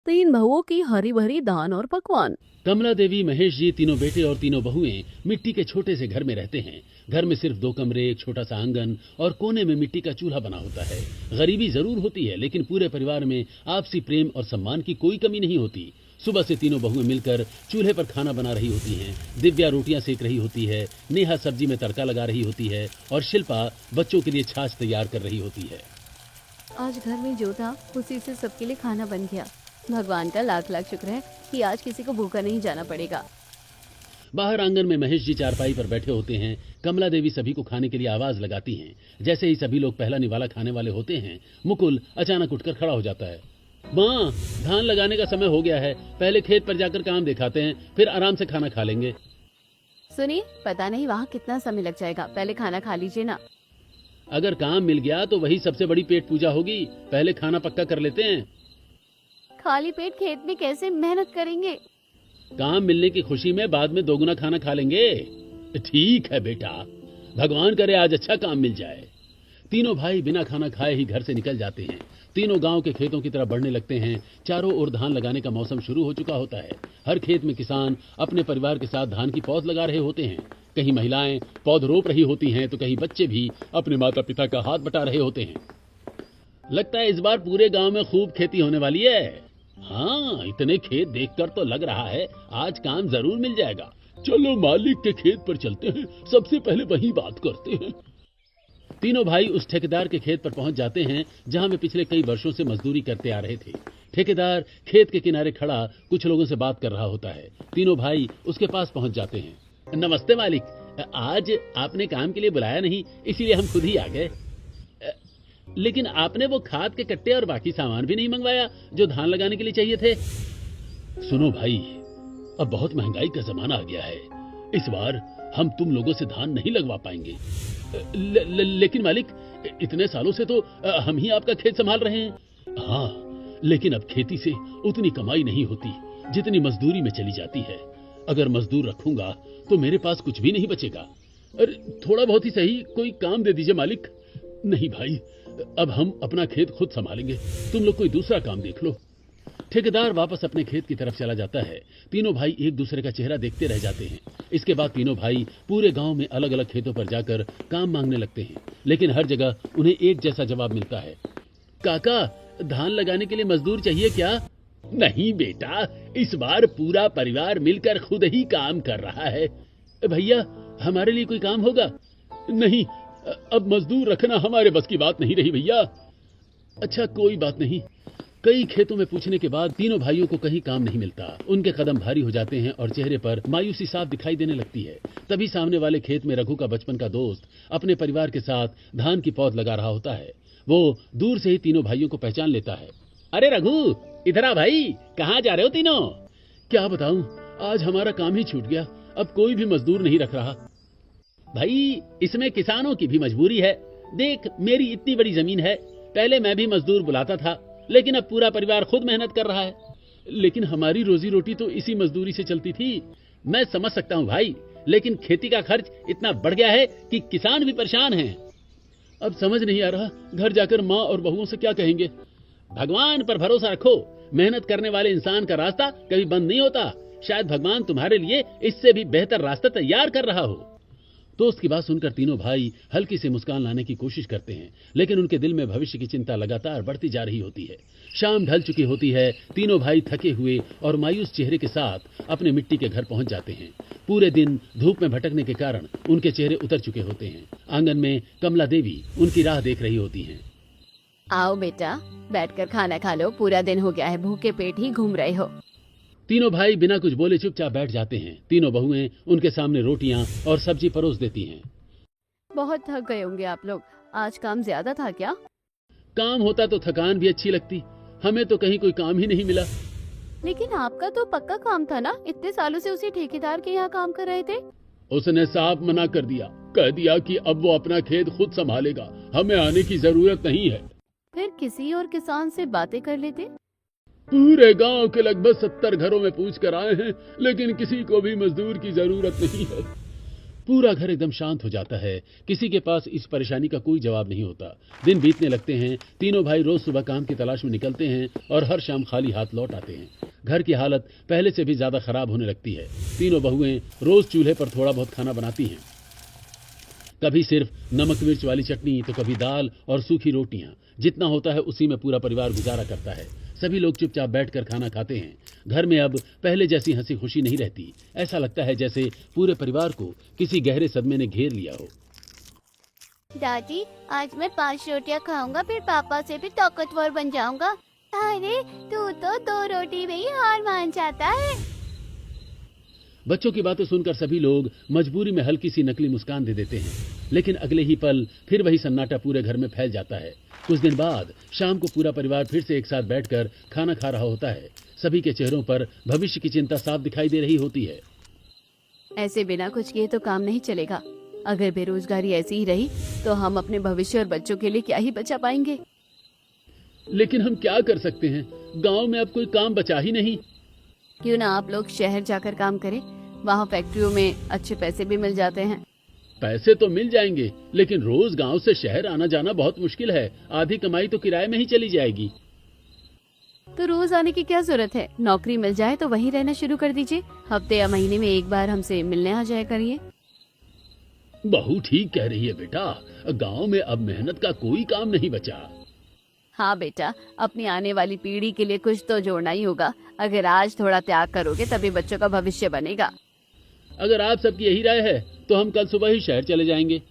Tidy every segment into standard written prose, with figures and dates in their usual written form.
तीन बहुओं की हरी भरी दान और पकवान। कमला देवी, महेश जी, तीनों बेटे और तीनों बहुएं मिट्टी के छोटे से घर में रहते हैं। घर में सिर्फ 2 कमरे, एक छोटा सा आंगन और कोने में मिट्टी का चूल्हा बना होता है। गरीबी जरूर होती है, लेकिन पूरे परिवार में आपसी प्रेम और सम्मान की कोई कमी नहीं होती। सुबह से तीनों बहुएं मिलकर चूल्हे पर खाना बना रही होती हैं। दिव्या रोटियां सेक रही होती है, नेहा सब्जी में तड़का लगा रही होती है और शिल्पा बच्चों के लिए छाछ तैयार कर रही होती है। आज घर में जो था उसी से सबके लिए खाना बन गया। भगवान का लाख लाख शुक्र है कि आज किसी को भूखा नहीं जाना पड़ेगा। बाहर आंगन में महेश जी चारपाई पर बैठे होते हैं। कमला देवी सभी को खाने के लिए आवाज लगाती हैं। जैसे ही सभी लोग पहला निवाला खाने वाले होते हैं, मुकुल अचानक उठकर खड़ा हो जाता है। माँ, धान लगाने का समय हो गया है। पहले खेत पर जाकर काम दिखाते हैं, फिर आराम से खाना खा लेंगे। सुनिए, पता नहीं वहाँ कितना समय लग जाएगा, पहले खाना खा लीजिए ना। अगर काम मिल गया तो वही सबसे बड़ी पेट पूजा होगी। पहले खाना पक्का कर लेते हैं। खाली पेट खेत में कैसे मेहनत करेंगे? काम मिलने की खुशी में बाद में दोगुना खाना खा लेंगे। ठीक है बेटा, भगवान करे आज अच्छा काम मिल जाए। तीनों भाई बिना खाना खाए ही घर से निकल जाते हैं। तीनों गांव के खेतों की तरफ बढ़ने लगते हैं। चारों ओर धान लगाने का मौसम शुरू हो चुका होता है। हर खेत में किसान अपने परिवार के साथ धान की पौध लगा रहे होते हैं। कहीं महिलाएं पौध रोप रही होती हैं तो कहीं बच्चे भी अपने माता पिता का हाथ बटा रहे होते हैं। लगता है इस बार पूरे गांव में खूब खेती होने वाली है। हाँ, इतने खेत देखकर तो लग रहा है आज काम जरूर मिल जाएगा। चलो मालिक के खेत पर चलते हैं, सबसे पहले वही बात करते हैं। तीनों भाई उस ठेकेदार के खेत पर पहुंच जाते हैं जहां वे पिछले कई वर्षों से मजदूरी करते आ रहे थे। ठेकेदार खेत के किनारे खड़ा कुछ लोगों से बात कर रहा होता है। तीनों भाई उसके पास पहुंच जाते हैं। नमस्ते मालिक, आज आपने काम के लिए बुलाया नहीं, इसीलिए हम खुद ही आ गए। लेकिन आपने वो खाद के कट्टे और बाकी सामान भी नहीं मंगवाया जो धान लगाने के लिए चाहिए थे। सुनो भाई, अब बहुत महंगाई का जमाना आ गया है। इस बार हम तुम लोगों से धान नहीं लगवा पाएंगे। लेकिन मालिक, इतने सालों से तो हम ही आपका खेत संभाल रहे हैं। हाँ, लेकिन अब खेती से उतनी कमाई नहीं होती जितनी मजदूरी में चली जाती है। अगर मजदूर रखूंगा तो मेरे पास कुछ भी नहीं बचेगा। अरे थोड़ा बहुत ही सही कोई काम दे दीजिए मालिक। नहीं भाई, अब हम अपना खेत खुद संभालेंगे, तुम लोग कोई दूसरा काम देख लो। ठेकेदार वापस अपने खेत की तरफ चला जाता है। तीनों भाई एक दूसरे का चेहरा देखते रह जाते हैं। इसके बाद तीनों भाई पूरे गांव में अलग अलग खेतों पर जाकर काम मांगने लगते हैं, लेकिन हर जगह उन्हें एक जैसा जवाब मिलता है। काका, धान लगाने के लिए मजदूर चाहिए क्या? नहीं बेटा, इस बार पूरा परिवार मिलकर खुद ही काम कर रहा है। भैया, हमारे लिए कोई काम होगा? नहीं, अब मजदूर रखना हमारे बस की बात नहीं रही भैया। अच्छा कोई बात नहीं। कई खेतों में पूछने के बाद तीनों भाइयों को कहीं काम नहीं मिलता। उनके कदम भारी हो जाते हैं और चेहरे पर मायूसी साफ दिखाई देने लगती है। तभी सामने वाले खेत में रघु का बचपन का दोस्त अपने परिवार के साथ धान की पौध लगा रहा होता है। वो दूर से ही तीनों भाइयों को पहचान लेता है। अरे रघु, इधर आ भाई, कहाँ जा रहे हो तीनों? क्या बताऊं, आज हमारा काम ही छूट गया। अब कोई भी मजदूर नहीं रख रहा। भाई, इसमें किसानों की भी मजबूरी है। देख, मेरी इतनी बड़ी जमीन है, पहले मैं भी मजदूर बुलाता था, लेकिन अब पूरा परिवार खुद मेहनत कर रहा है। लेकिन हमारी रोजी रोटी तो इसी मजदूरी से चलती थी। मैं समझ सकता हूँ भाई, लेकिन खेती का खर्च इतना बढ़ गया है कि किसान भी परेशान हैं। अब समझ नहीं आ रहा घर जाकर माँ और बहुओं से क्या कहेंगे। भगवान पर भरोसा रखो, मेहनत करने वाले इंसान का रास्ता कभी बंद नहीं होता। शायद भगवान तुम्हारे लिए इससे भी बेहतर रास्ता तैयार कर रहा हो। दोस्त की बात सुनकर तीनों भाई हल्की सी मुस्कान लाने की कोशिश करते हैं, लेकिन उनके दिल में भविष्य की चिंता लगातार बढ़ती जा रही होती है। शाम ढल चुकी होती है। तीनों भाई थके हुए और मायूस चेहरे के साथ अपने मिट्टी के घर पहुंच जाते हैं। पूरे दिन धूप में भटकने के कारण उनके चेहरे उतर चुके होते हैं। आंगन में कमला देवी उनकी राह देख रही होती हैं। आओ बेटा, बैठकर खाना खा लो, पूरा दिन हो गया है भूखे पेट ही घूम रहे हो। तीनों भाई बिना कुछ बोले चुपचाप बैठ जाते हैं। तीनों बहुएं उनके सामने रोटियां और सब्जी परोस देती हैं। बहुत थक गए होंगे आप लोग, आज काम ज्यादा था क्या? काम होता तो थकान भी अच्छी लगती, हमें तो कहीं कोई काम ही नहीं मिला। लेकिन आपका तो पक्का काम था ना, इतने सालों से उसी ठेकेदार के यहाँ काम कर रहे थे। उसने साफ मना कर दिया, कह दिया कि अब वो अपना खेत खुद संभालेगा, हमें आने की जरूरत नहीं है। फिर किसी और किसान से बातें कर लेते। पूरे गांव के लगभग 70 घरों में पूछ कर आए हैं, लेकिन किसी को भी मजदूर की जरूरत नहीं है। पूरा घर एकदम शांत हो जाता है। किसी के पास इस परेशानी का कोई जवाब नहीं होता। दिन बीतने लगते हैं। तीनों भाई रोज सुबह काम की तलाश में निकलते हैं और हर शाम खाली हाथ लौट आते हैं। घर की हालत पहले से भी ज्यादा खराब होने लगती है। तीनों बहुएं रोज चूल्हे पर थोड़ा बहुत खाना बनाती हैं। कभी सिर्फ नमक मिर्च वाली चटनी तो कभी दाल और सूखी रोटियां। जितना होता है उसी में पूरा परिवार गुजारा करता है। सभी लोग चुपचाप बैठकर खाना खाते हैं। घर में अब पहले जैसी हंसी खुशी नहीं रहती। ऐसा लगता है जैसे पूरे परिवार को किसी गहरे सदमे ने घेर लिया हो। दादी, आज मैं 5 रोटियां खाऊंगा, फिर पापा से भी ताकतवर बन जाऊंगा। अरे तू तो 2 रोटी में ही हार मान जाता है। बच्चों की बातें सुनकर सभी लोग मजबूरी में हल्की सी नकली मुस्कान दे देते हैं। लेकिन अगले ही पल फिर वही सन्नाटा पूरे घर में फैल जाता है। कुछ दिन बाद शाम को पूरा परिवार फिर से एक साथ बैठकर खाना खा रहा होता है। सभी के चेहरों पर भविष्य की चिंता साफ दिखाई दे रही होती है। ऐसे बिना कुछ किए तो काम नहीं चलेगा। अगर बेरोजगारी ऐसी ही रही तो हम अपने भविष्य और बच्चों के लिए क्या ही बचा पाएंगे। लेकिन हम क्या कर सकते हैं? गांव में अब कोई काम बचा ही नहीं। क्यों ना आप लोग शहर जाकर काम करें, वहाँ फैक्ट्रियों में अच्छे पैसे भी मिल जाते हैं। पैसे तो मिल जाएंगे, लेकिन रोज गांव से शहर आना जाना बहुत मुश्किल है। आधी कमाई तो किराए में ही चली जाएगी। तो रोज आने की क्या जरूरत है? नौकरी मिल जाए तो वहीं रहना शुरू कर दीजिए। हफ्ते या महीने में एक बार हमसे मिलने आ जाया करिए। बहू ठीक कह रही है बेटा। गांव में अब मेहनत का कोई काम नहीं बचा। हाँ बेटा, अपनी आने वाली पीढ़ी के लिए कुछ तो जोड़ना ही होगा। अगर आज थोड़ा त्याग करोगे तभी बच्चों का भविष्य बनेगा। अगर आप सबकी यही राय है तो हम कल सुबह ही शहर चले जाएंगे।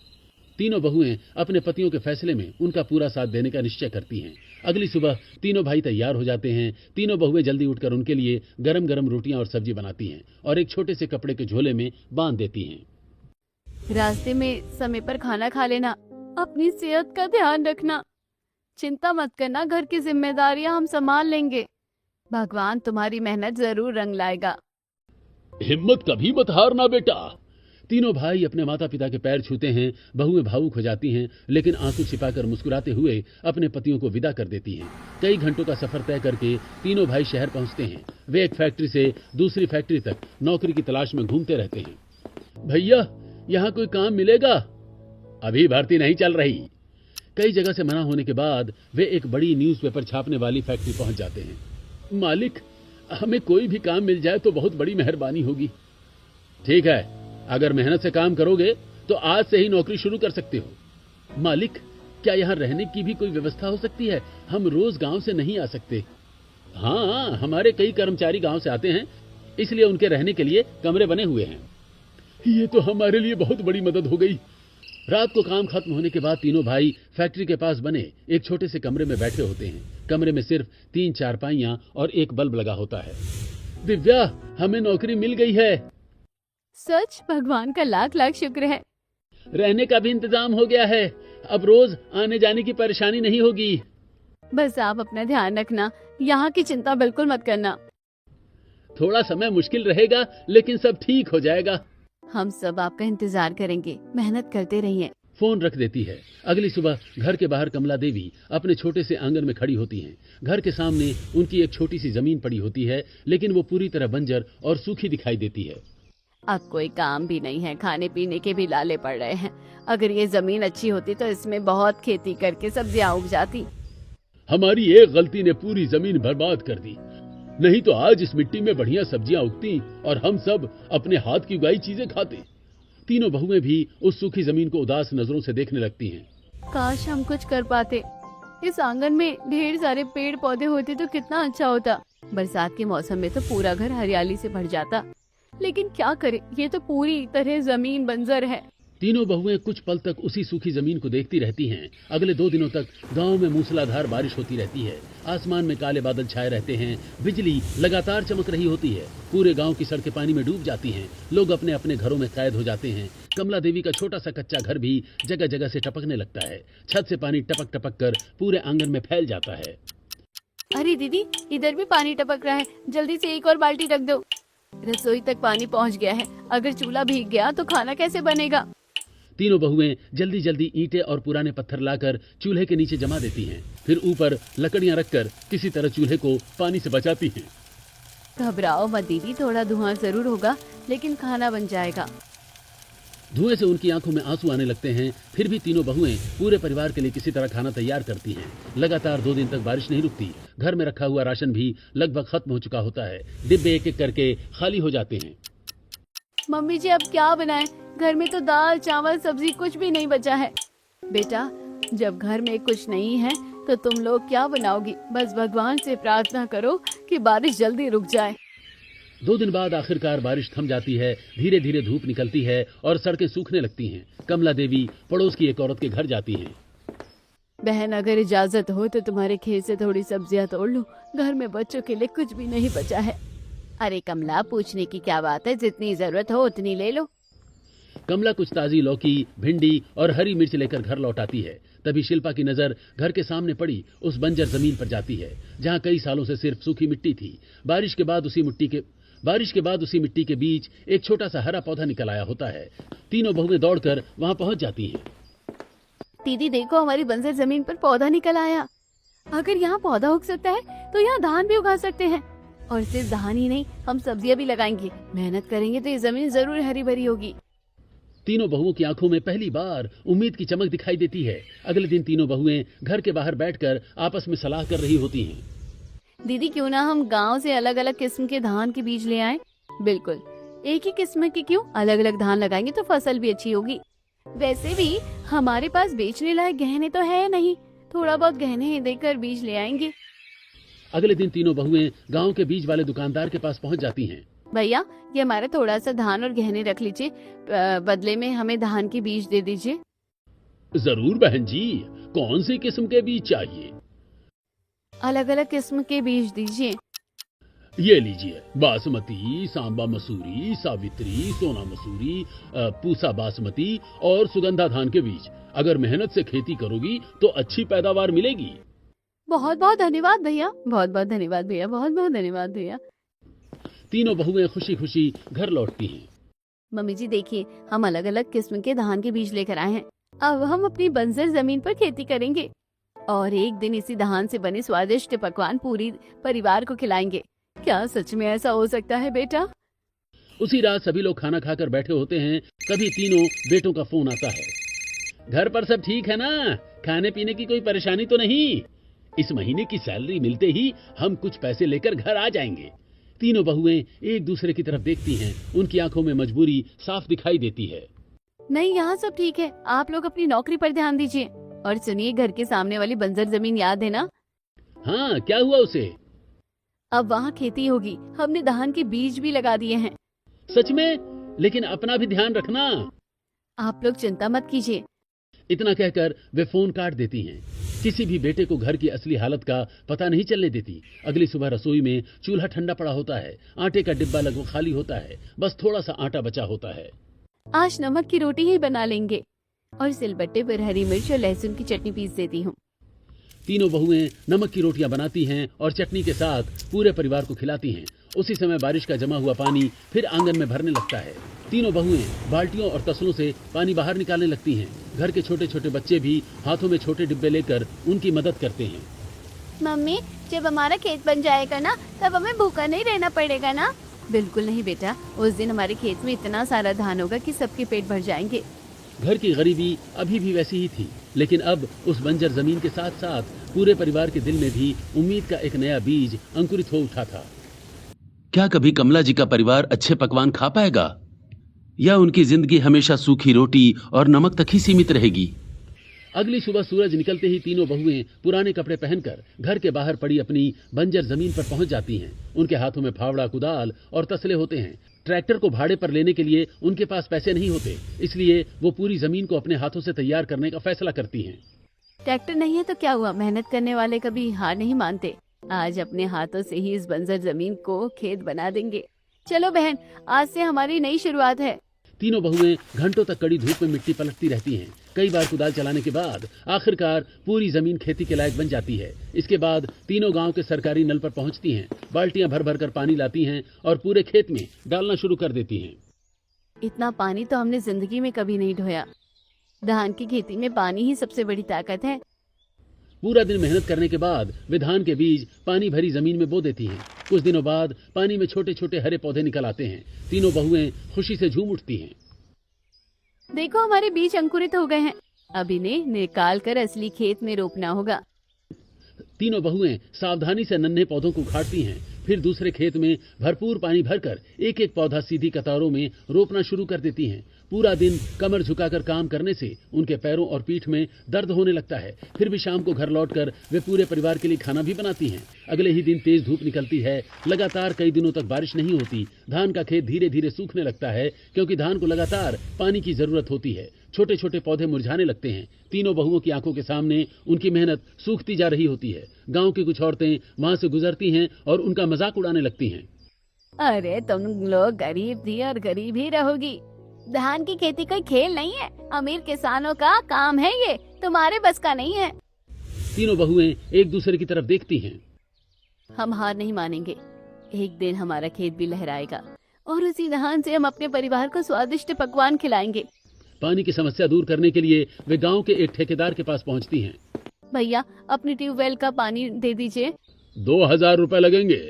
तीनों बहुएं अपने पतियों के फैसले में उनका पूरा साथ देने का निश्चय करती हैं। अगली सुबह तीनों भाई तैयार हो जाते हैं। तीनों बहुएं जल्दी उठकर उनके लिए गरम गरम रोटियां और सब्जी बनाती हैं और एक छोटे से कपड़े के झोले में बांध देती हैं। रास्ते में समय पर खाना खा लेना। अपनी सेहत का ध्यान रखना। चिंता मत करना, घर की जिम्मेदारियां हम संभाल लेंगे। भगवान तुम्हारी मेहनत जरूर रंग लाएगा। हिम्मत कभी मत हारना बेटा। तीनों भाई अपने माता पिता के पैर छूते हैं। बहुएं भावुक हो जाती हैं, लेकिन आंसू छिपाकर मुस्कुराते हुए अपने पतियों को विदा कर देती हैं। कई घंटों का सफर तय करके तीनों भाई शहर पहुंचते हैं। वे एक फैक्ट्री से दूसरी फैक्ट्री तक नौकरी की तलाश में घूमते रहते हैं। भैया, यहाँ कोई काम मिलेगा? अभी भर्ती नहीं चल रही। कई जगह से मना होने के बाद वे एक बड़ी न्यूज़पेपर छापने वाली फैक्ट्री पहुंच जाते हैं। मालिक, हमें कोई भी काम मिल जाए तो बहुत बड़ी मेहरबानी होगी। ठीक है, अगर मेहनत से काम करोगे तो आज से ही नौकरी शुरू कर सकते हो। मालिक, क्या यहाँ रहने की भी कोई व्यवस्था हो सकती है? हम रोज गांव से नहीं आ सकते। हाँ, हमारे कई कर्मचारी गांव से आते हैं, इसलिए उनके रहने के लिए कमरे बने हुए हैं। ये तो हमारे लिए बहुत बड़ी मदद हो गई। रात को काम खत्म होने के बाद तीनों भाई फैक्ट्री के पास बने एक छोटे से कमरे में बैठे होते हैं। कमरे में सिर्फ 3 चारपाइयां और एक बल्ब लगा होता है। दिव्या, हमें नौकरी मिल गई है। सच? भगवान का लाख लाख शुक्र है। रहने का भी इंतजाम हो गया है। अब रोज आने जाने की परेशानी नहीं होगी। बस आप अपना ध्यान रखना, यहाँ की चिंता बिल्कुल मत करना। थोड़ा समय मुश्किल रहेगा, लेकिन सब ठीक हो जाएगा। हम सब आपका इंतजार करेंगे। मेहनत करते रहिए। फोन रख देती है। अगली सुबह घर के बाहर कमला देवी अपने छोटे से आंगन में खड़ी होती हैं। घर के सामने उनकी एक छोटी सी जमीन पड़ी होती है, लेकिन वो पूरी तरह बंजर और सूखी दिखाई देती है। अब कोई काम भी नहीं है, खाने पीने के भी लाले पड़ रहे हैं। अगर ये जमीन अच्छी होती तो इसमें बहुत खेती करके सब्जियां उग जाती। हमारी एक गलती ने पूरी जमीन बर्बाद कर दी, नहीं तो आज इस मिट्टी में बढ़िया सब्जियां उगती और हम सब अपने हाथ की उगाई चीजें खाते। तीनों बहुएं भी उस सूखी जमीन को उदास नजरों से देखने लगती हैं। काश हम कुछ कर पाते। इस आंगन में ढेर सारे पेड़ पौधे होते तो कितना अच्छा होता। बरसात के मौसम में तो पूरा घर हरियाली से भर जाता। लेकिन क्या करे, ये तो पूरी तरह जमीन बंजर है। तीनों बहुएं कुछ पल तक उसी सूखी जमीन को देखती रहती हैं। अगले 2 दिनों तक गांव में मूसलाधार बारिश होती रहती है। आसमान में काले बादल छाए रहते हैं। बिजली लगातार चमक रही होती है। पूरे गांव की सड़कें पानी में डूब जाती हैं। लोग अपने अपने घरों में कैद हो जाते हैं। कमला देवी का छोटा सा कच्चा घर भी जगह जगह से टपकने लगता है। छत से पानी टपक टपक कर पूरे आंगन में फैल जाता है। अरे दीदी, इधर भी पानी टपक रहा है। जल्दी से एक और बाल्टी रख दो। रसोई तक पानी पहुंच गया है। अगर चूल्हा भीग गया तो खाना कैसे बनेगा? तीनों बहुएं जल्दी जल्दी ईंटें और पुराने पत्थर लाकर चूल्हे के नीचे जमा देती हैं। फिर ऊपर लकड़ियां रखकर किसी तरह चूल्हे को पानी से बचाती हैं। घबराओ मत दीदी, थोड़ा धुआं जरूर होगा लेकिन खाना बन जाएगा। धुएं से उनकी आंखों में आंसू आने लगते हैं। फिर भी तीनों बहुएं पूरे परिवार के लिए किसी तरह खाना तैयार करती हैं। लगातार 2 दिन तक बारिश नहीं रुकती। घर में रखा हुआ राशन भी लगभग खत्म हो चुका होता है। डिब्बे एक एक करके खाली हो जाते हैं। मम्मी जी अब क्या बनाएं? घर में तो दाल चावल सब्जी कुछ भी नहीं बचा है। बेटा जब घर में कुछ नहीं है तो तुम लोग क्या बनाओगी? बस भगवान से प्रार्थना करो कि बारिश जल्दी रुक जाए। 2 दिन बाद आखिरकार बारिश थम जाती है। धीरे धीरे धूप निकलती है और सड़कें सूखने लगती हैं। कमला देवी पड़ोस की एक औरत के घर जाती हैं। बहन अगर इजाजत हो तो तुम्हारे खेत से थोड़ी सब्जियां तोड़ लो। घर में बच्चों के लिए कुछ भी नहीं बचा है। अरे कमला पूछने की क्या बात है, जितनी जरूरत हो उतनी ले लो। कमला कुछ ताजी लौकी, भिंडी और हरी मिर्च लेकर घर लौट आती है। तभी शिल्पा की नजर घर के सामने पड़ी उस बंजर जमीन पर जाती है जहां कई सालों से सिर्फ सूखी मिट्टी थी। बारिश के बाद उसी मिट्टी के बीच एक छोटा सा हरा पौधा निकल आया होता है। तीनों बहुएं दौड़कर वहां पहुंच जाती हैं। दीदी देखो हमारी बंजर जमीन पर पौधा निकल आया। अगर यहाँ पौधा उग सकता है तो यहाँ धान भी उगा सकते हैं। और सिर्फ धान ही नहीं, हम सब्जियां भी लगाएंगे। मेहनत करेंगे तो ये जमीन जरूर हरी भरी होगी। तीनों बहुओं की आंखों में पहली बार उम्मीद की चमक दिखाई देती है। अगले दिन तीनों बहुएं घर के बाहर बैठकर आपस में सलाह कर रही होती हैं। दीदी क्यों ना हम गांव से अलग अलग किस्म के धान के बीज ले आएं? बिल्कुल, एक ही किस्म के क्यों, अलग अलग धान लगाएंगे तो फसल भी अच्छी होगी। वैसे भी हमारे पास बेचने लायक गहने तो है नहीं, थोड़ा बहुत गहने देकर बीज ले आएंगे। अगले दिन तीनों बहुएं गांव के बीज वाले दुकानदार के पास पहुंच जाती हैं। भैया ये हमारा थोड़ा सा धान और गहने रख लीजिए, बदले में हमें धान के बीज दे दीजिए। जरूर बहन जी, कौन सी किस्म के बीज चाहिए? अलग अलग किस्म के बीज दीजिए। ये लीजिए, बासमती, सांबा मसूरी, सावित्री, सोना मसूरी, पूसा बासमती और सुगंधा धान के बीज। अगर मेहनत से खेती करोगी तो अच्छी पैदावार मिलेगी। बहुत बहुत धन्यवाद भैया, बहुत बहुत धन्यवाद भैया, बहुत बहुत धन्यवाद भैया। तीनों बहुएं खुशी खुशी घर लौटती हैं। मम्मी जी देखिए, हम अलग अलग किस्म के धान के बीज लेकर आए हैं। अब हम अपनी बंजर जमीन पर खेती करेंगे और एक दिन इसी धान से बने स्वादिष्ट पकवान पूरी परिवार को खिलाएंगे। क्या सच में ऐसा हो सकता है बेटा? उसी रात सभी लोग खाना खाकर बैठे होते हैं। तभी तीनों बेटों का फोन आता है। घर पर सब ठीक है ना? खाने पीने की कोई परेशानी तो नहीं? इस महीने की सैलरी मिलते ही हम कुछ पैसे लेकर घर आ जाएंगे। तीनों बहुएं एक दूसरे की तरफ देखती हैं। उनकी आंखों में मजबूरी साफ दिखाई देती है। नहीं, यहाँ सब ठीक है। आप लोग अपनी नौकरी पर ध्यान दीजिए। और सुनिए, घर के सामने वाली बंजर जमीन याद है ना? हाँ, क्या हुआ उसे? अब वहाँ खेती होगी। हमने धान के बीज भी लगा दिए हैं। सच में? लेकिन अपना भी ध्यान रखना। आप लोग चिंता मत कीजिए। इतना कहकर वे फोन काट देती हैं। किसी भी बेटे को घर की असली हालत का पता नहीं चलने देती। अगली सुबह रसोई में चूल्हा ठंडा पड़ा होता है। आटे का डिब्बा लगभग खाली होता है। बस थोड़ा सा आटा बचा होता है। आज नमक की रोटी ही बना लेंगे और सिलबट्टे पर हरी मिर्च और लहसुन की चटनी पीस देती हूँ। तीनों बहुएं नमक की रोटियां बनाती हैं और चटनी के साथ पूरे परिवार को खिलाती हैं। उसी समय बारिश का जमा हुआ पानी फिर आंगन में भरने लगता है। तीनों बहुएं बाल्टियों और तसलों से पानी बाहर निकालने लगती हैं। घर के छोटे छोटे बच्चे भी हाथों में छोटे डिब्बे लेकर उनकी मदद करते हैं। मम्मी, जब हमारा खेत बन जाएगा ना, तब हमें भूखा नहीं रहना पड़ेगा ना? बिल्कुल नहीं बेटा, उस दिन हमारे खेत में इतना सारा धान होगा कि सबके पेट भर जाएंगे। घर की गरीबी अभी भी वैसी ही थी, लेकिन अब उस बंजर जमीन के साथ साथ पूरे परिवार के दिल में भी उम्मीद का एक नया बीज अंकुरित हो उठा था। क्या कभी कमला जी का परिवार अच्छे पकवान खा पाएगा, या उनकी जिंदगी हमेशा सूखी रोटी और नमक तक ही सीमित रहेगी? अगली सुबह सूरज निकलते ही तीनों बहुएं पुराने कपड़े पहनकर घर के बाहर पड़ी अपनी बंजर जमीन पर पहुंच जाती हैं। उनके हाथों में फावड़ा, कुदाल और तसले होते हैं। ट्रैक्टर को भाड़े पर लेने के लिए उनके पास पैसे नहीं होते, इसलिए वो पूरी जमीन को अपने हाथों से तैयार करने का फैसला करती हैं। ट्रैक्टर नहीं है तो क्या हुआ, मेहनत करने वाले कभी हार नहीं मानते। आज अपने हाथों से ही इस बंजर जमीन को खेत बना देंगे। चलो बहन, आज से हमारी नई शुरुआत है। तीनों बहुएं घंटों तक कड़ी धूप में मिट्टी पलटती रहती हैं। कई बार कुदाल चलाने के बाद आखिरकार पूरी जमीन खेती के लायक बन जाती है। इसके बाद तीनों गांव के सरकारी नल पर पहुंचती हैं, बाल्टियां भर भर कर पानी लाती हैं और पूरे खेत में डालना शुरू कर देती हैं। इतना पानी तो हमने जिंदगी में कभी नहीं ढोया। धान की खेती में पानी ही सबसे बड़ी ताकत है। पूरा दिन मेहनत करने के बाद वे धान के बीज पानी भरी जमीन में बो देती हैं। कुछ दिनों बाद पानी में छोटे छोटे हरे पौधे निकल आते हैं। तीनों बहुएं खुशी से झूम उठती हैं। देखो हमारे बीज अंकुरित हो गए हैं, अब इन्हें निकाल कर असली खेत में रोपना होगा। तीनों बहुएं सावधानी से नन्हे पौधों को उखाड़ती हैं, फिर दूसरे खेत में भरपूर पानी भरकर एक एक पौधा सीधी कतारों में रोपना शुरू कर देती हैं। पूरा दिन कमर झुकाकर काम करने से उनके पैरों और पीठ में दर्द होने लगता है। फिर भी शाम को घर लौटकर वे पूरे परिवार के लिए खाना भी बनाती हैं। अगले ही दिन तेज धूप निकलती है। लगातार कई दिनों तक बारिश नहीं होती। धान का खेत धीरे धीरे सूखने लगता है, क्योंकि धान को लगातार पानी की जरूरत होती है। छोटे छोटे पौधे मुरझाने लगते हैं। तीनों बहुओं की आंखों के सामने उनकी मेहनत सूखती जा रही होती है। गांव की कुछ औरतें वहां से गुजरती हैं और उनका मजाक उड़ाने लगती हैं। अरे तुम लोग गरीब थी और गरीब ही रहोगी। धान की खेती कोई खेल नहीं है, अमीर किसानों का काम है, ये तुम्हारे बस का नहीं है। तीनों बहुएं एक दूसरे की तरफ देखती हैं। हम हार नहीं मानेंगे। एक दिन हमारा खेत भी लहराएगा और उसी धान से हम अपने परिवार को स्वादिष्ट पकवान खिलाएंगे। पानी की समस्या दूर करने के लिए वे गांव के एक ठेकेदार के पास पहुंचती हैं। भैया अपनी ट्यूबवेल का पानी दे दीजिए। 2000 रुपए लगेंगे।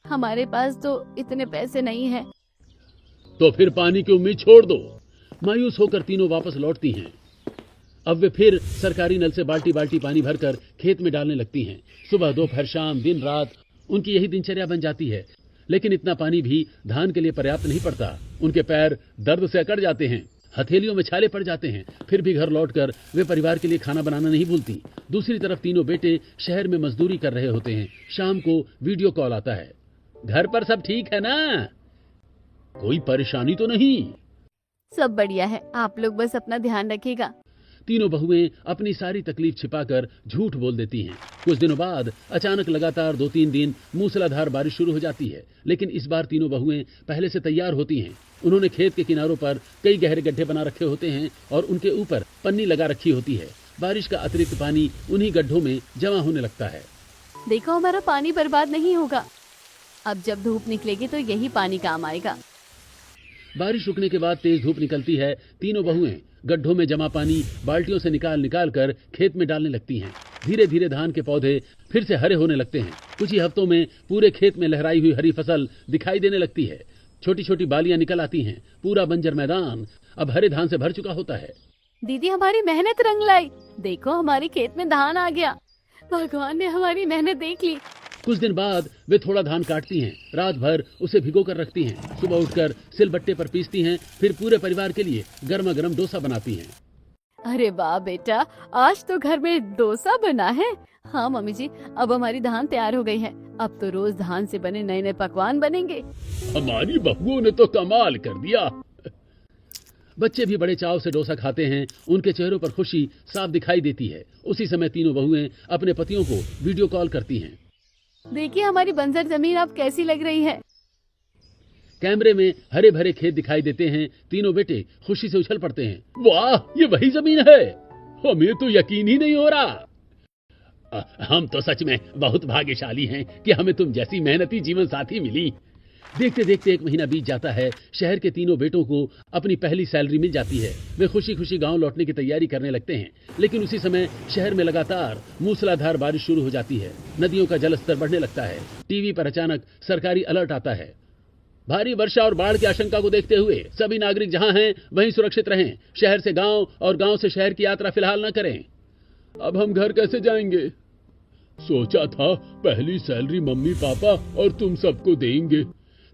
हमारे पास तो इतने पैसे नहीं है। तो फिर पानी की उम्मीद छोड़ दो। मायूस होकर तीनों वापस लौटती हैं। अब वे फिर सरकारी नल से बाल्टी बाल्टी पानी भरकर खेत में डालने लगती हैं। सुबह दोपहर शाम दिन रात उनकी यही दिनचर्या बन जाती है। लेकिन इतना पानी भी धान के लिए पर्याप्त नहीं पड़ता। उनके पैर दर्द से अकड़ जाते हैं, हथेलियों में छाले पड़ जाते हैं। फिर भी घर लौटकर वे परिवार के लिए खाना बनाना नहीं भूलती। दूसरी तरफ तीनों बेटे शहर में मजदूरी कर रहे होते हैं। शाम को वीडियो कॉल आता है। घर पर सब ठीक है ना? कोई परेशानी तो नहीं? सब बढ़िया है, आप लोग बस अपना ध्यान रखिएगा। तीनों बहुएं अपनी सारी तकलीफ छिपाकर झूठ बोल देती हैं। कुछ दिनों बाद अचानक लगातार 2-3 दिन मूसलाधार बारिश शुरू हो जाती है। लेकिन इस बार तीनों बहुएं पहले से तैयार होती हैं। उन्होंने खेत के किनारों पर कई गहरे गड्ढे बना रखे होते हैं और उनके ऊपर पन्नी लगा रखी होती है। बारिश का अतिरिक्त पानी उन्हीं गड्ढों में जमा होने लगता है। देखो हमारा पानी बर्बाद नहीं होगा। अब जब धूप निकलेगी तो यही पानी काम आएगा। बारिश रुकने के बाद तेज धूप निकलती है। तीनों बहुएं गड्ढों में जमा पानी बाल्टियों से निकाल कर खेत में डालने लगती हैं। धीरे धीरे धान के पौधे फिर से हरे होने लगते हैं। कुछ ही हफ्तों में पूरे खेत में लहराई हुई हरी फसल दिखाई देने लगती है। छोटी छोटी बालियां निकल आती हैं। पूरा बंजर मैदान अब हरे धान से भर चुका होता है। दीदी हमारी मेहनत रंग लाई। देखो हमारे खेत में धान आ गया। भगवान ने हमारी मेहनत देख ली। कुछ दिन बाद वे थोड़ा धान काटती हैं। रात भर उसे भिगो कर रखती हैं। सुबह उठकर सिलबट्टे पर पीसती हैं। फिर पूरे परिवार के लिए गर्मा गर्म डोसा बनाती हैं। अरे वाह बेटा, आज तो घर में डोसा बना है। हाँ मम्मी जी, अब हमारी धान तैयार हो गई है। अब तो रोज धान से बने नए नए पकवान बनेंगे। हमारी बहुओं ने तो कमाल कर दिया। बच्चे भी बड़े चाव से डोसा खाते हैं। उनके चेहरों पर खुशी साफ दिखाई देती है। उसी समय तीनों बहुएं अपने पतियों को वीडियो कॉल करती हैं। देखिए हमारी बंजर जमीन अब कैसी लग रही है। कैमरे में हरे भरे खेत दिखाई देते हैं। तीनों बेटे खुशी से उछल पड़ते हैं। वाह, ये वही जमीन है, हमें तो यकीन ही नहीं हो रहा। हम तो सच में बहुत भाग्यशाली हैं कि हमें तुम जैसी मेहनती जीवन साथी मिली। देखते देखते 1 महीना बीत जाता है। शहर के तीनों बेटों को अपनी पहली सैलरी मिल जाती है। वे खुशी खुशी गांव लौटने की तैयारी करने लगते हैं। लेकिन उसी समय शहर में लगातार मूसलाधार बारिश शुरू हो जाती है। नदियों का जलस्तर बढ़ने लगता है। टीवी पर अचानक सरकारी अलर्ट आता है। भारी वर्षा और बाढ़ की आशंका को देखते हुए सभी नागरिक जहां हैं वहीं सुरक्षित रहें। शहर से गांव और गांव से शहर की यात्रा फिलहाल न करें। अब हम घर कैसे जाएंगे? सोचा था पहली सैलरी मम्मी पापा और तुम सबको देंगे।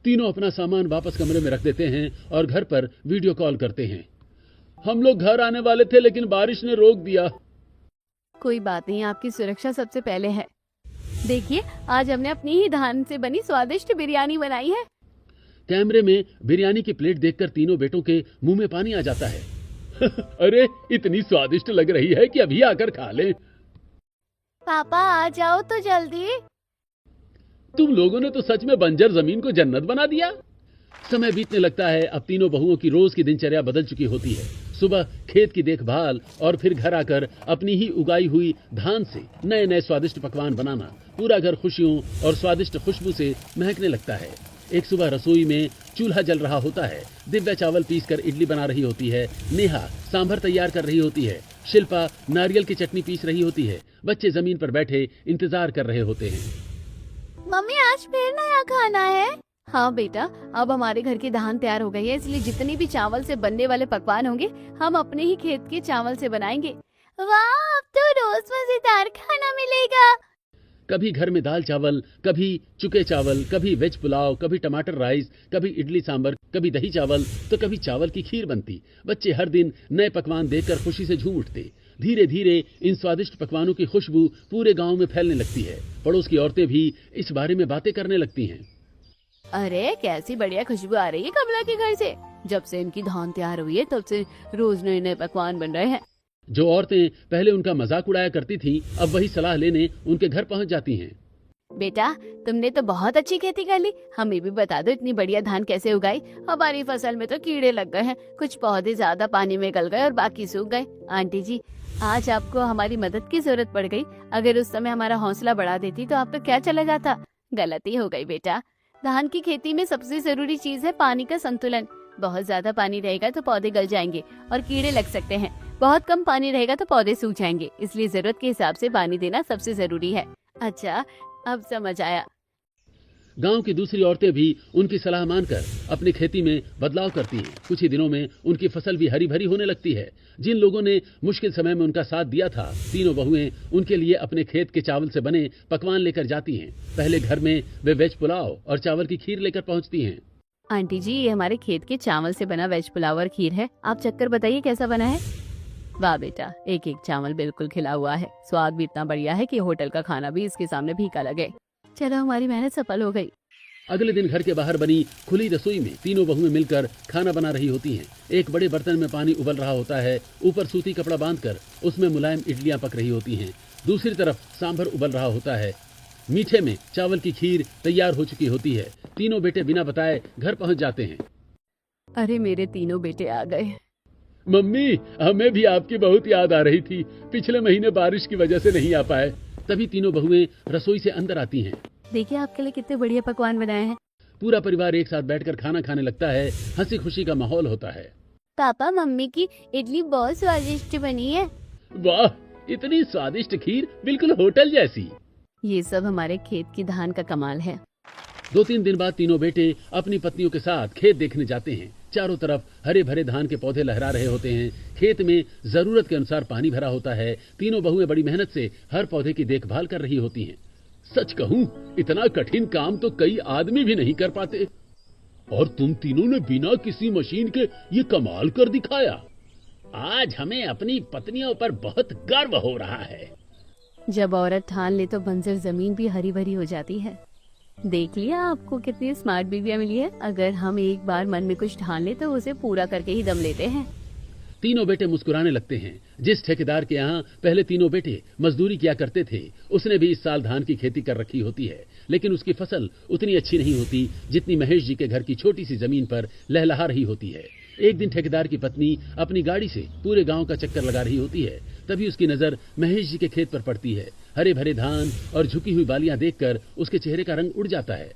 तीनों अपना सामान वापस कमरे में रख देते हैं और घर पर वीडियो कॉल करते हैं। हम लोग घर आने वाले थे लेकिन बारिश ने रोक दिया। कोई बात नहीं, आपकी सुरक्षा सबसे पहले है। देखिए आज हमने अपनी ही धान से बनी स्वादिष्ट बिरयानी बनाई है। कैमरे में बिरयानी की प्लेट देखकर तीनों बेटों के मुंह में पानी आ जाता है। अरे इतनी स्वादिष्ट लग रही है कि अभी आकर खा लें। पापा आ जाओ तो जल्दी। तुम लोगों ने तो सच में बंजर जमीन को जन्नत बना दिया। समय बीतने लगता है। अब तीनों बहुओं की रोज की दिनचर्या बदल चुकी होती है। सुबह खेत की देखभाल और फिर घर आकर अपनी ही उगाई हुई धान से नए नए स्वादिष्ट पकवान बनाना। पूरा घर खुशियों और स्वादिष्ट खुशबू से महकने लगता है। एक सुबह रसोई में चूल्हा जल रहा होता है। दिव्या चावल पीसकर इडली बना रही होती है। नेहा सांभर तैयार कर रही होती है। शिल्पा नारियल की चटनी पीस रही होती है। बच्चे जमीन पर बैठे इंतजार कर रहे होते हैं। मम्मी आज फिर नया खाना है। हाँ बेटा, अब हमारे घर की धान तैयार हो गई है, इसलिए जितने भी चावल से बनने वाले पकवान होंगे हम अपने ही खेत के चावल से बनाएंगे। वाह, अब तो रोज मजेदार खाना मिलेगा। कभी घर में दाल चावल, कभी चुके चावल, कभी वेज पुलाव, कभी टमाटर राइस, कभी इडली सांभर, कभी दही चावल, तो कभी चावल की खीर बनती। बच्चे हर दिन नए पकवान देखकर खुशी से झूम उठते। धीरे धीरे इन स्वादिष्ट पकवानों की खुशबू पूरे गांव में फैलने लगती है। पड़ोस की औरतें भी इस बारे में बातें करने लगती हैं। अरे कैसी बढ़िया खुशबू आ रही है कमला के घर से। जब से इनकी धान तैयार हुई है तब से रोज नए नए पकवान बन रहे हैं। जो औरतें पहले उनका मजाक उड़ाया करती थीं, अब वही सलाह लेने उनके घर पहुंच जाती हैं। बेटा, तुमने तो बहुत अच्छी खेती कर ली, हमें भी बता दो इतनी बढ़िया धान कैसे उगाई। हमारी फसल में तो कीड़े लग गए हैं, कुछ पौधे ज्यादा पानी में गल गए और बाकी सूख गए। आंटी जी, आज आपको हमारी मदद की जरूरत पड़ गई। अगर उस समय हमारा हौसला बढ़ा देती तो आप तो क्या चला जाता। गलती हो गई बेटा। धान की खेती में सबसे जरूरी चीज है पानी का संतुलन। बहुत ज्यादा पानी रहेगा तो पौधे गल जाएंगे और कीड़े लग सकते हैं। बहुत कम पानी रहेगा तो पौधे सूख जाएंगे, इसलिए जरूरत के हिसाब से पानी देना सबसे जरूरी है। अच्छा, अब समझ आया। गांव की दूसरी औरतें भी उनकी सलाह मानकर अपनी खेती में बदलाव करती हैं। कुछ ही दिनों में उनकी फसल भी हरी भरी होने लगती है। जिन लोगों ने मुश्किल समय में उनका साथ दिया था, तीनों बहुएं उनके लिए अपने खेत के चावल से बने पकवान लेकर जाती हैं। पहले घर में वे वेज पुलाव और चावल की खीर लेकर पहुंचती हैं। आंटी जी, ये हमारे खेत के चावल से बना वेज पुलाव और खीर है। आप चक्कर बताइए कैसा बना है। वाह बेटा, एक एक चावल बिल्कुल खिला हुआ है। स्वाद भी इतना बढ़िया है कि होटल का खाना भी इसके सामने फीका लगे। चलो, हमारी मेहनत सफल हो गई। अगले दिन घर के बाहर बनी खुली रसोई में तीनों बहुएं मिलकर खाना बना रही होती हैं। एक बड़े बर्तन में पानी उबल रहा होता है, ऊपर सूती कपड़ा बांधकर उसमें मुलायम इडलियां पक रही होती हैं। दूसरी तरफ सांभर उबल रहा होता है। मीठे में चावल की खीर तैयार हो चुकी होती है। तीनों बेटे बिना बताए घर पहुंच जाते हैं। अरे, मेरे तीनों बेटे आ गए। मम्मी, हमें भी आपकी बहुत याद आ रही थी। पिछले महीने बारिश की वजह से नहीं आ पाए। तभी तीनों बहुएं रसोई से अंदर आती हैं। देखिए, आपके लिए कितने बढ़िया पकवान बनाए हैं। पूरा परिवार एक साथ बैठकर खाना खाने लगता है। हंसी खुशी का माहौल होता है। पापा, मम्मी की इडली बहुत स्वादिष्ट बनी है। वाह, इतनी स्वादिष्ट खीर, बिल्कुल होटल जैसी। ये सब हमारे खेत की धान का कमाल है। 2-3 दिन बाद तीनों बेटे अपनी पत्नियों के साथ खेत देखने जाते हैं। चारों तरफ हरे भरे धान के पौधे लहरा रहे होते हैं। खेत में जरूरत के अनुसार पानी भरा होता है। तीनों बहुएं बड़ी मेहनत से हर पौधे की देखभाल कर रही होती हैं। सच कहूं, इतना कठिन काम तो कई आदमी भी नहीं कर पाते। और तुम तीनों ने बिना किसी मशीन के ये कमाल कर दिखाया। आज हमें अपनी पत्नियों पर बहुत गर्व हो रहा है। जब औरत ठान ले तो बंजर जमीन भी हरी भरी हो जाती है। देख लिया, आपको कितनी स्मार्ट बीवियां मिली है। अगर हम एक बार मन में कुछ ठान ले तो उसे पूरा करके ही दम लेते हैं। तीनों बेटे मुस्कुराने लगते हैं। जिस ठेकेदार के यहाँ पहले तीनों बेटे मजदूरी किया करते थे, उसने भी इस साल धान की खेती कर रखी होती है, लेकिन उसकी फसल उतनी अच्छी नहीं होती जितनी महेश जी के घर की छोटी सी जमीन पर लहलहा रही होती है। एक दिन ठेकेदार की पत्नी अपनी गाड़ी से पूरे गांव का चक्कर लगा रही होती है। तभी उसकी नजर महेश जी के खेत पर पड़ती है। हरे भरे धान और झुकी हुई बालियां देखकर उसके चेहरे का रंग उड़ जाता है।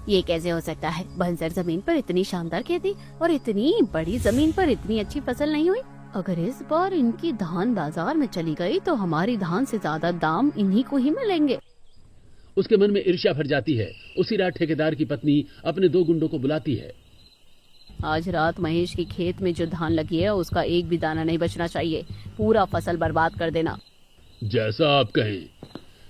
ये कैसे हो सकता है? बंजर जमीन पर इतनी शानदार खेती और इतनी बड़ी जमीन पर इतनी अच्छी फसल नहीं हुई। अगर इस बार इनकी धान बाजार में चली गई तो हमारी धान से ज्यादा दाम इन्हीं को ही मिलेंगे। उसके मन में ईर्ष्या भर जाती है। उसी रात ठेकेदार की पत्नी अपने 2 गुंडों को बुलाती है। आज रात महेश के खेत में जो धान लगी है उसका एक भी दाना नहीं बचना चाहिए। पूरा फसल बर्बाद कर देना। जैसा आप कहें।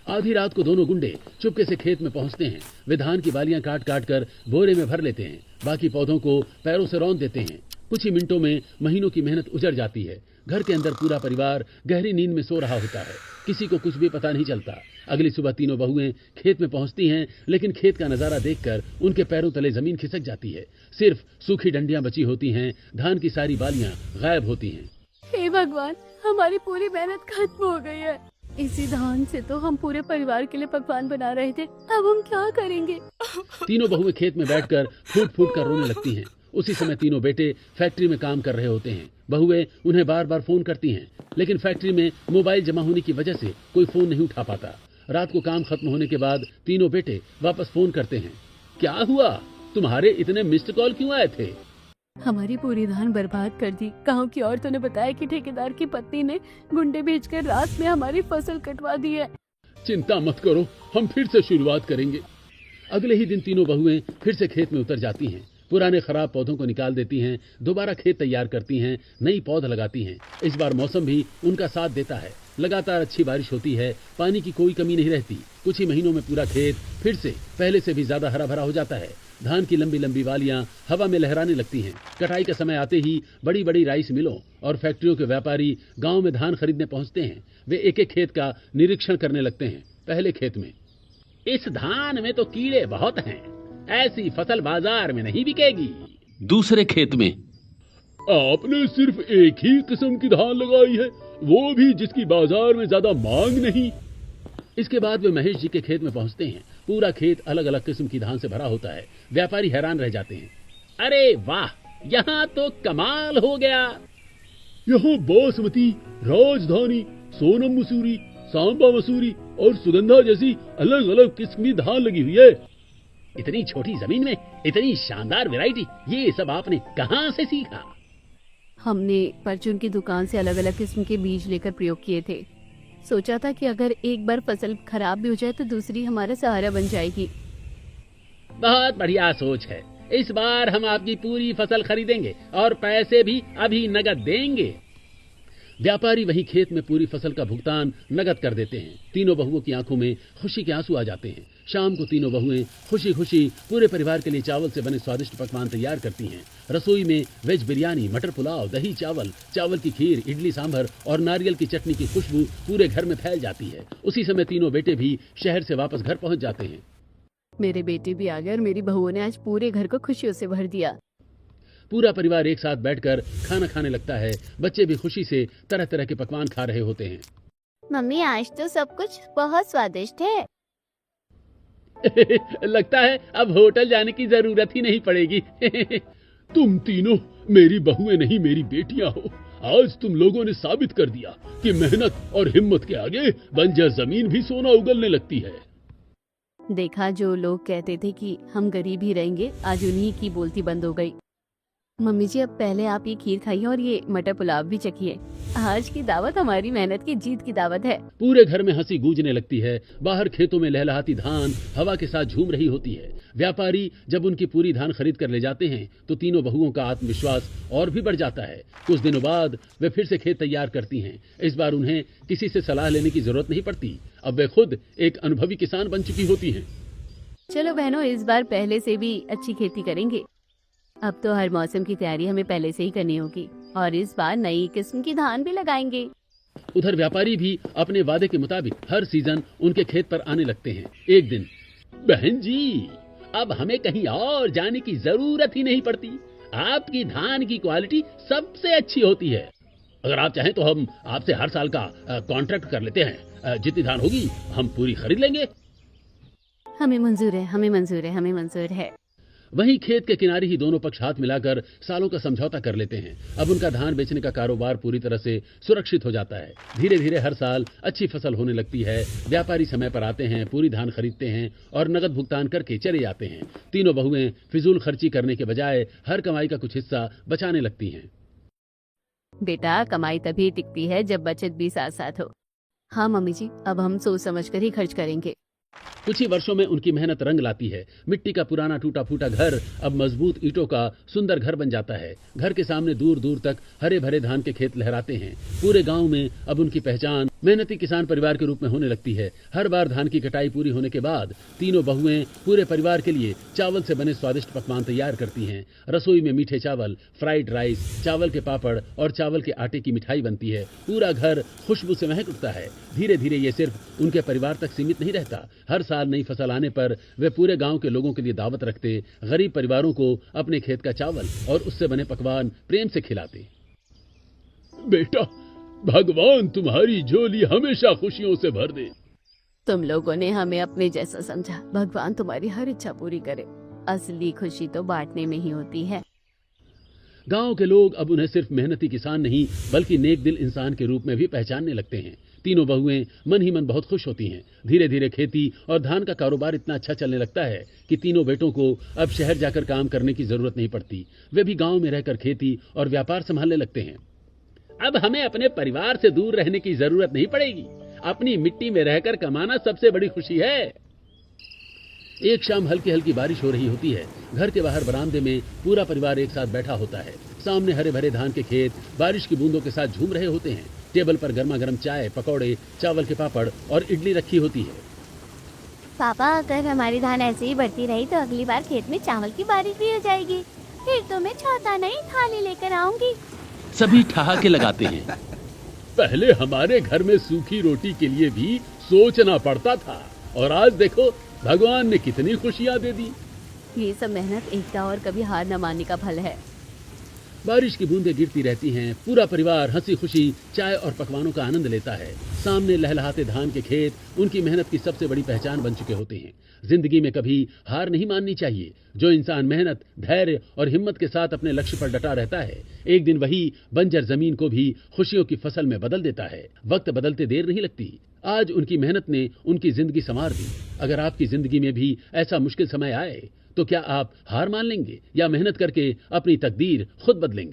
आधी रात को दोनों गुंडे चुपके से खेत में पहुंचते हैं। वे धान की बालियां काट काट कर बोरे में भर लेते हैं। बाकी पौधों को पैरों से रौंद देते हैं। कुछ ही मिनटों में महीनों की मेहनत उजड़ जाती है। घर के अंदर पूरा परिवार गहरी नींद में सो रहा होता है। किसी को कुछ भी पता नहीं चलता। अगली सुबह तीनों बहुएं खेत में पहुंचती हैं, लेकिन खेत का नजारा देखकर उनके पैरों तले जमीन खिसक जाती है। सिर्फ सूखी डंडियां बची होती हैं। धान की सारी बालियां गायब होती हैं। हे भगवान, हमारी पूरी मेहनत खत्म हो गई है। इसी धान से तो हम पूरे परिवार के लिए पकवान बना रहे थे। अब हम क्या करेंगे? तीनों बहुएं खेत में बैठकर फूट फूट कर रोने लगती हैं। उसी समय तीनों बेटे फैक्ट्री में काम कर रहे होते हैं। बहुएं उन्हें बार बार फोन करती हैं, लेकिन फैक्ट्री में मोबाइल जमा होने की वजह से कोई फोन नहीं उठा पाता। रात को काम खत्म होने के बाद तीनों बेटे वापस फोन करते हैं। क्या हुआ? तुम्हारे इतने मिस्ड कॉल क्यों आए थे? हमारी पूरी धान बर्बाद कर दी। गांव की औरतों ने बताया कि ठेकेदार की पत्नी ने गुंडे भेजकर रात में हमारी फसल कटवा दी है। चिंता मत करो, हम फिर से शुरुआत करेंगे। अगले ही दिन तीनों बहुएं फिर से खेत में उतर जाती हैं। पुराने खराब पौधों को निकाल देती हैं, दोबारा खेत तैयार करती हैं, नई पौध लगाती हैं। इस बार मौसम भी उनका साथ देता है। लगातार अच्छी बारिश होती है, पानी की कोई कमी नहीं रहती। कुछ ही महीनों में पूरा खेत फिर से पहले से भी ज्यादा हरा भरा हो जाता है। धान की लंबी लंबी वालियां हवा में लहराने लगती हैं। कटाई का समय आते ही बड़ी बड़ी राइस मिलों और फैक्ट्रियों के व्यापारी गांव में धान खरीदने पहुंचते हैं। वे एक एक खेत का निरीक्षण करने लगते हैं। पहले खेत में, इस धान में तो कीड़े बहुत हैं, ऐसी फसल बाजार में नहीं बिकेगी। दूसरे खेत में, आपने सिर्फ एक ही किस्म की धान लगाई है, वो भी जिसकी बाजार में ज्यादा मांग नहीं। इसके बाद वे महेश जी के खेत में पहुंचते हैं। पूरा खेत अलग अलग किस्म की धान से भरा होता है। व्यापारी हैरान रह जाते हैं। अरे वाह, यहाँ तो कमाल हो गया। यहाँ बासमती, राजधानी, सोनम मसूरी, सांबा मसूरी और सुगंधा जैसी अलग अलग किस्म की धान लगी हुई है। इतनी छोटी जमीन में इतनी शानदार वैरायटी, ये सब आपने कहाँ से सीखा? हमने परचून की दुकान से अलग अलग किस्म के बीज लेकर प्रयोग किए थे। सोचा था कि अगर एक बार फसल खराब भी हो जाए तो दूसरी हमारा सहारा बन जाएगी। बहुत बढ़िया सोच है। इस बार हम आपकी पूरी फसल खरीदेंगे और पैसे भी अभी नगद देंगे। व्यापारी वही खेत में पूरी फसल का भुगतान नगद कर देते हैं। तीनों बहुओं की आंखों में खुशी के आंसू आ जाते हैं। शाम को तीनों बहुएं खुशी खुशी पूरे परिवार के लिए चावल से बने स्वादिष्ट पकवान तैयार करती हैं। रसोई में वेज बिरयानी, मटर पुलाव, दही चावल, चावल की खीर, इडली सांभर और नारियल की चटनी की खुशबू पूरे घर में फैल जाती है। उसी समय तीनों बेटे भी शहर से वापस घर पहुंच जाते हैं। मेरे बेटे भी आ गए और मेरी बहुओं ने आज पूरे घर को खुशियों से भर दिया। पूरा परिवार एक साथ बैठकर खाना खाने लगता है। बच्चे भी खुशी से तरह तरह के पकवान खा रहे होते हैं। मम्मी, आज तो सब कुछ बहुत स्वादिष्ट है। लगता है अब होटल जाने की जरूरत ही नहीं पड़ेगी। तुम तीनों मेरी बहुएं नहीं, मेरी बेटियां हो। आज तुम लोगों ने साबित कर दिया कि मेहनत और हिम्मत के आगे बंजर जमीन भी सोना उगलने लगती है। देखा, जो लोग कहते थे कि हम गरीब ही रहेंगे, आज उन्हीं की बोलती बंद हो गई। मम्मी जी, अब पहले आप ये खीर खाइए और ये मटर पुलाव भी चखिए। आज की दावत हमारी मेहनत की जीत की दावत है। पूरे घर में हंसी गूंजने लगती है। बाहर खेतों में लहलहाती धान हवा के साथ झूम रही होती है। व्यापारी जब उनकी पूरी धान खरीद कर ले जाते हैं तो तीनों बहुओं का आत्मविश्वास और भी बढ़ जाता है। कुछ दिनों बाद वे फिर से खेत तैयार करती हैं। इस बार उन्हें किसी से सलाह लेने की जरूरत नहीं पड़ती। अब वे खुद एक अनुभवी किसान बन चुकी होती हैं। चलो बहनों, इस बार पहले से भी अच्छी खेती करेंगे। अब तो हर मौसम की तैयारी हमें पहले से ही करनी होगी और इस बार नई किस्म की धान भी लगाएंगे। उधर व्यापारी भी अपने वादे के मुताबिक हर सीजन उनके खेत पर आने लगते हैं। एक दिन, बहन जी, अब हमें कहीं और जाने की जरूरत ही नहीं पड़ती। आपकी धान की क्वालिटी सबसे अच्छी होती है। अगर आप चाहें तो हम आपसे हर साल का कॉन्ट्रैक्ट कर लेते हैं। जितनी धान होगी हम पूरी खरीद लेंगे। हमें मंजूर है, हमें मंजूर है, हमें मंजूर है। वहीं खेत के किनारे ही दोनों पक्ष हाथ मिलाकर सालों का समझौता कर लेते हैं। अब उनका धान बेचने का कारोबार पूरी तरह से सुरक्षित हो जाता है। धीरे धीरे हर साल अच्छी फसल होने लगती है। व्यापारी समय पर आते हैं, पूरी धान खरीदते हैं और नगद भुगतान करके चले जाते हैं। तीनों बहुएं फिजूल खर्ची करने के बजाय हर कमाई का कुछ हिस्सा बचाने लगती हैं। बेटा, कमाई तभी टिकती है जब बचत भी साथ साथ हो। हाँ मम्मी जी, अब हम सोच समझ कर ही खर्च करेंगे। कुछ ही वर्षों में उनकी मेहनत रंग लाती है। मिट्टी का पुराना टूटा फूटा घर अब मजबूत ईंटों का सुंदर घर बन जाता है। घर के सामने दूर दूर तक हरे भरे धान के खेत लहराते हैं। पूरे गांव में अब उनकी पहचान मेहनती किसान परिवार के रूप में होने लगती है। हर बार धान की कटाई पूरी होने के बाद तीनों बहुएं पूरे परिवार के लिए चावल से बने स्वादिष्ट पकवान तैयार करती हैं। रसोई में मीठे चावल, फ्राइड राइस, चावल के पापड़ और चावल के आटे की मिठाई बनती है। पूरा घर खुशबू से महक उठता है। धीरे धीरे ये सिर्फ उनके परिवार तक सीमित नहीं रहता। हर साल नई फसल आने पर वे पूरे गांव के लोगों के लिए दावत रखते, गरीब परिवारों को अपने खेत का चावल और उससे बने पकवान प्रेम से खिलाते। बेटा, भगवान तुम्हारी झोली हमेशा खुशियों से भर दे। तुम लोगों ने हमें अपने जैसा समझा। भगवान तुम्हारी हर इच्छा पूरी करे। असली खुशी तो बांटने में ही होती है। गांव के लोग अब उन्हें सिर्फ मेहनती किसान नहीं बल्कि नेक दिल इंसान के रूप में भी पहचानने लगते हैं। तीनों बहुएं मन ही मन बहुत खुश होती हैं। धीरे धीरे खेती और धान का कारोबार इतना अच्छा चलने लगता है कि तीनों बेटों को अब शहर जाकर काम करने की जरूरत नहीं पड़ती। वे भी गांव में रहकर खेती और व्यापार संभालने लगते हैं। अब हमें अपने परिवार से दूर रहने की जरूरत नहीं पड़ेगी। अपनी मिट्टी में रहकर कमाना सबसे बड़ी खुशी है। एक शाम हल्की हल्की बारिश हो रही होती है। घर के बाहर बरामदे में पूरा परिवार एक साथ बैठा होता है। सामने हरे भरे धान के खेत बारिश की बूंदों के साथ झूम रहे होते हैं। टेबल पर गर्मा गर्म चाय, पकौड़े, चावल के पापड़ और इडली रखी होती है। पापा, अगर हमारी धान ऐसे ही बढ़ती रही तो अगली बार खेत में चावल की बारिश भी हो जाएगी। फिर तो मैं छाता नहीं थाली लेकर आऊंगी। सभी ठहाके लगाते हैं। पहले हमारे घर में सूखी रोटी के लिए भी सोचना पड़ता था और आज देखो भगवान ने कितनी खुशियां दे दी। ये सब मेहनत, एकता और कभी हार न मानने का फल है। बारिश की बूंदें गिरती रहती हैं। पूरा परिवार हंसी खुशी चाय और पकवानों का आनंद लेता है। सामने लहलहाते धान के खेत उनकी मेहनत की सबसे बड़ी पहचान बन चुके होते हैं। जिंदगी में कभी हार नहीं माननी चाहिए। जो इंसान मेहनत, धैर्य और हिम्मत के साथ अपने लक्ष्य पर डटा रहता है, एक दिन वही बंजर जमीन को भी खुशियों की फसल में बदल देता है। वक्त बदलते देर नहीं लगती। आज उनकी मेहनत ने उनकी जिंदगी संवार दी। अगर आपकी जिंदगी में भी ऐसा मुश्किल समय आए तो क्या आप हार मान लेंगे या मेहनत करके अपनी तकदीर खुद बदलेंगे?